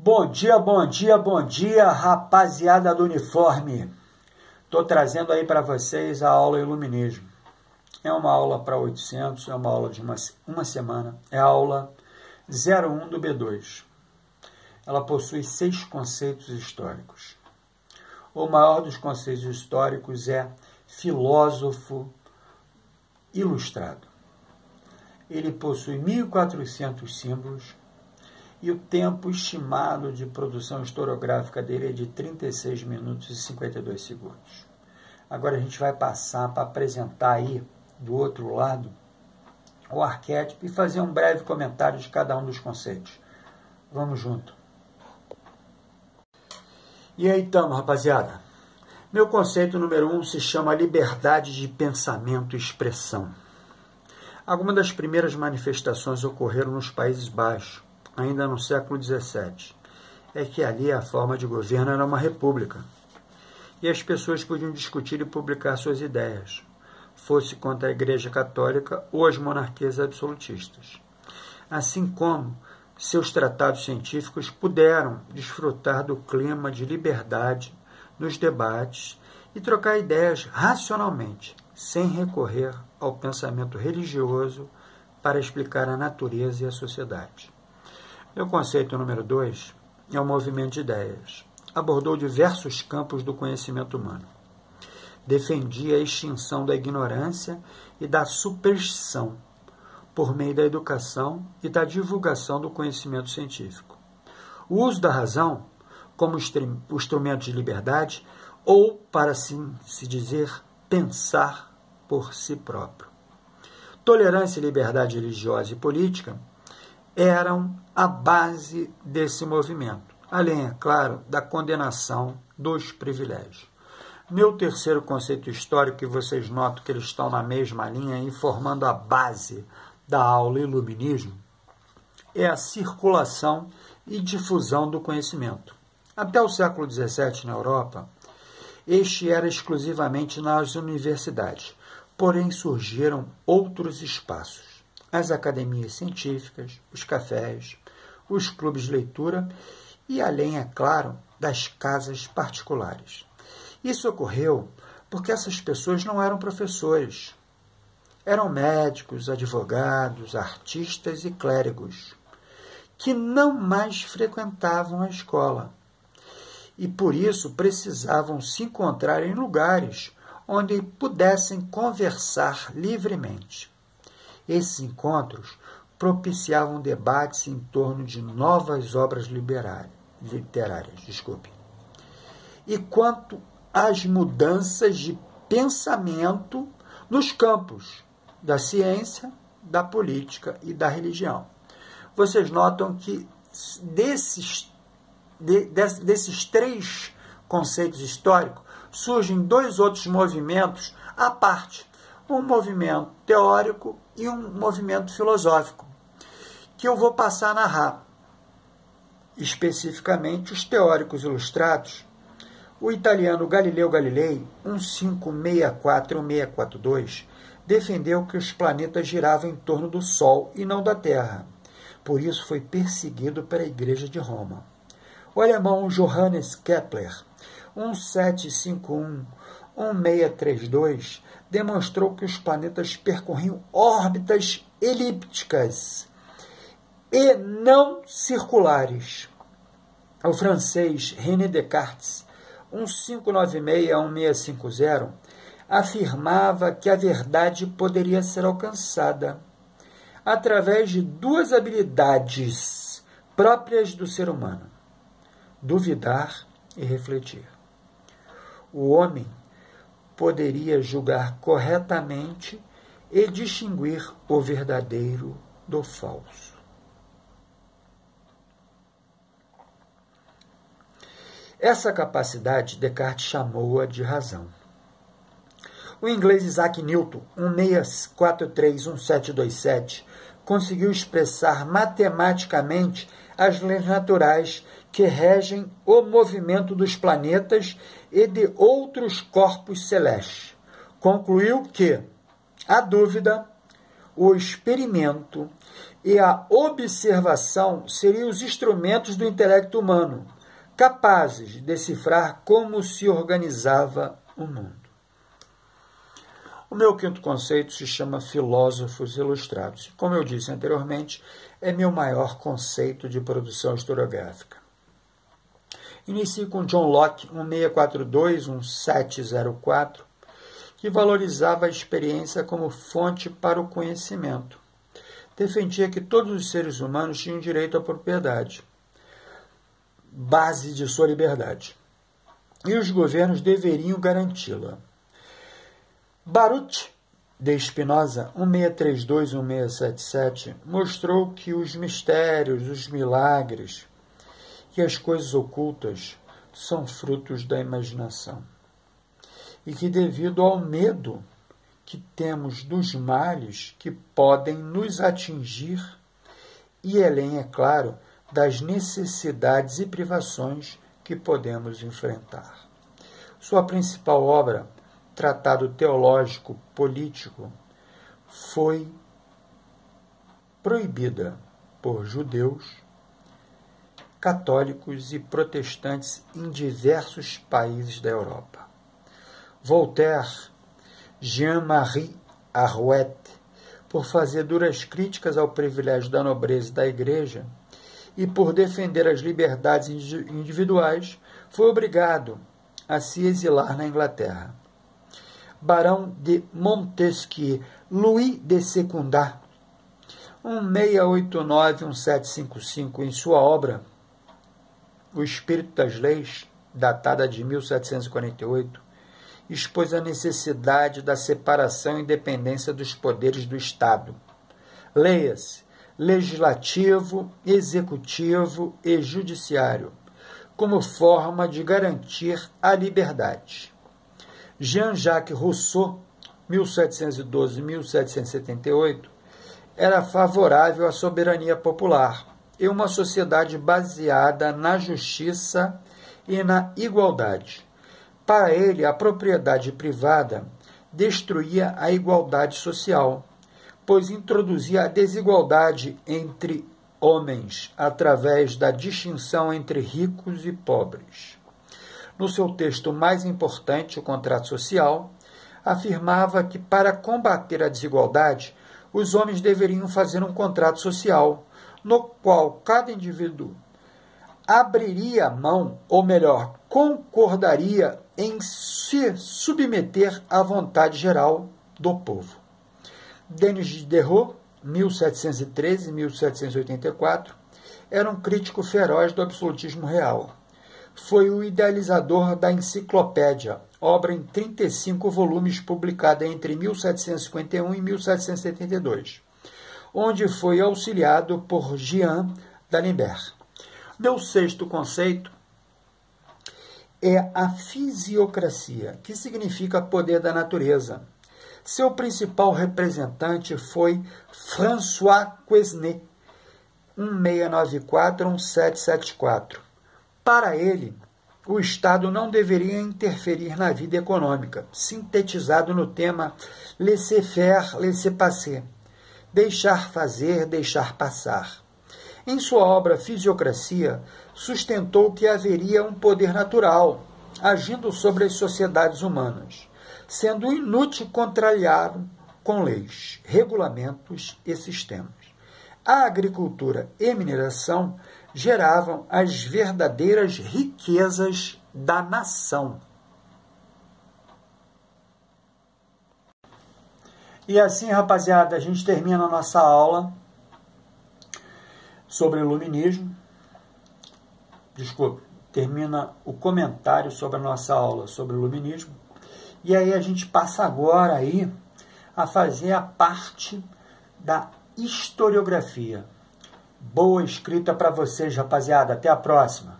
Bom dia, bom dia, bom dia, rapaziada do uniforme. Estou trazendo aí para vocês a aula Iluminismo. É uma aula para 800, é uma aula de uma semana. É a aula 01 do B2. Ela possui 6 conceitos históricos. O maior dos conceitos históricos é filósofo ilustrado. Ele possui 1.400 símbolos e o tempo estimado de produção historiográfica dele é de 36 minutos e 52 segundos. Agora a gente vai passar para apresentar aí, do outro lado, o arquétipo e fazer um breve comentário de cada um dos conceitos. Vamos junto. E aí estamos, rapaziada. Meu conceito número 1 se chama liberdade de pensamento e expressão. Algumas das primeiras manifestações ocorreram nos Países Baixos, ainda no século XVII. É que ali a forma de governo era uma república. E as pessoas podiam discutir e publicar suas ideias, fosse contra a Igreja Católica ou as monarquias absolutistas. Assim como seus tratados científicos puderam desfrutar do clima de liberdade nos debates e trocar ideias racionalmente, sem recorrer ao pensamento religioso para explicar a natureza e a sociedade. Meu conceito número 2 é o movimento de ideias. Abordou diversos campos do conhecimento humano. Defendia a extinção da ignorância e da superstição por meio da educação e da divulgação do conhecimento científico. O uso da razão como instrumento de liberdade ou, para assim se dizer, pensar por si próprio. Tolerância e liberdade religiosa e política eram a base desse movimento, além, é claro, da condenação dos privilégios. Meu terceiro conceito histórico, que vocês notam que eles estão na mesma linha e formando a base da aula Iluminismo, é a circulação e difusão do conhecimento. Até o século XVII, na Europa, este era exclusivamente nas universidades, porém surgiram outros espaços. As academias científicas, os cafés, os clubes de leitura e além, é claro, das casas particulares. Isso ocorreu porque essas pessoas não eram professores. Eram médicos, advogados, artistas e clérigos, que não mais frequentavam a escola. E por isso precisavam se encontrar em lugares onde pudessem conversar livremente. Esses encontros propiciavam debates em torno de novas obras literárias. E quanto às mudanças de pensamento nos campos da ciência, da política e da religião. Vocês notam que desses 3 conceitos históricos surgem 2 outros movimentos à parte. Um movimento teórico e um movimento filosófico, que eu vou passar a narrar. Especificamente os teóricos ilustrados. O italiano Galileu Galilei, 1564-1642, defendeu que os planetas giravam em torno do Sol e não da Terra. Por isso foi perseguido pela Igreja de Roma. O alemão Johannes Kepler, 1751-1632, demonstrou que os planetas percorriam órbitas elípticas e não circulares. O francês René Descartes, 1596-1650, afirmava que a verdade poderia ser alcançada através de 2 habilidades próprias do ser humano: duvidar e refletir. O homem poderia julgar corretamente e distinguir o verdadeiro do falso. Essa capacidade Descartes chamou-a de razão. O inglês Isaac Newton, 1643-1727, conseguiu expressar matematicamente as leis naturais que regem o movimento dos planetas e de outros corpos celestes. Concluiu que a dúvida, o experimento e a observação seriam os instrumentos do intelecto humano, capazes de decifrar como se organizava o mundo. O meu quinto conceito se chama filósofos ilustrados. Como eu disse anteriormente, é meu maior conceito de produção historiográfica. Inicio com John Locke, 1642-1704, que valorizava a experiência como fonte para o conhecimento. Defendia que todos os seres humanos tinham direito à propriedade, base de sua liberdade, e os governos deveriam garanti-la. Baruch de Spinoza, 1632-1677, mostrou que os mistérios, os milagres e as coisas ocultas são frutos da imaginação. E que, devido ao medo que temos dos males que podem nos atingir, e além, é claro, das necessidades e privações que podemos enfrentar. Sua principal obra, Tratado Teológico Político, foi proibida por judeus, católicos e protestantes em diversos países da Europa. Voltaire, Jean-Marie Arouet, por fazer duras críticas ao privilégio da nobreza e da Igreja e por defender as liberdades individuais, foi obrigado a se exilar na Inglaterra. Barão de Montesquieu, Louis de Secunda, 1689-1755, em sua obra O Espírito das Leis, datada de 1748, expôs a necessidade da separação e independência dos poderes do Estado. Leia-se, legislativo, executivo e judiciário, como forma de garantir a liberdade. Jean-Jacques Rousseau, 1712-1778, era favorável à soberania popular e uma sociedade baseada na justiça e na igualdade. Para ele, a propriedade privada destruía a igualdade social, pois introduzia a desigualdade entre homens através da distinção entre ricos e pobres. No seu texto mais importante, O Contrato Social, afirmava que para combater a desigualdade, os homens deveriam fazer um contrato social, no qual cada indivíduo abriria mão, ou melhor, concordaria em se submeter à vontade geral do povo. Denis Diderot, 1713-1784, era um crítico feroz do absolutismo real. Foi o idealizador da Enciclopédia, obra em 35 volumes publicada entre 1751 e 1772, onde foi auxiliado por Jean d'Alembert. Meu sexto conceito é a fisiocracia, que significa poder da natureza. Seu principal representante foi François Quesnay, 1694-1774. Para ele, o Estado não deveria interferir na vida econômica, sintetizado no tema laissez-faire, laissez-passer, deixar fazer, deixar passar. Em sua obra Fisiocracia, sustentou que haveria um poder natural, agindo sobre as sociedades humanas, sendo inútil contrariá-lo com leis, regulamentos e sistemas. A agricultura e mineração geravam as verdadeiras riquezas da nação. E assim, rapaziada, a gente termina a nossa aula sobre iluminismo. Termina o comentário sobre a nossa aula sobre iluminismo. E aí a gente passa agora aí a fazer a parte da historiografia. Boa escrita para vocês, rapaziada. Até a próxima.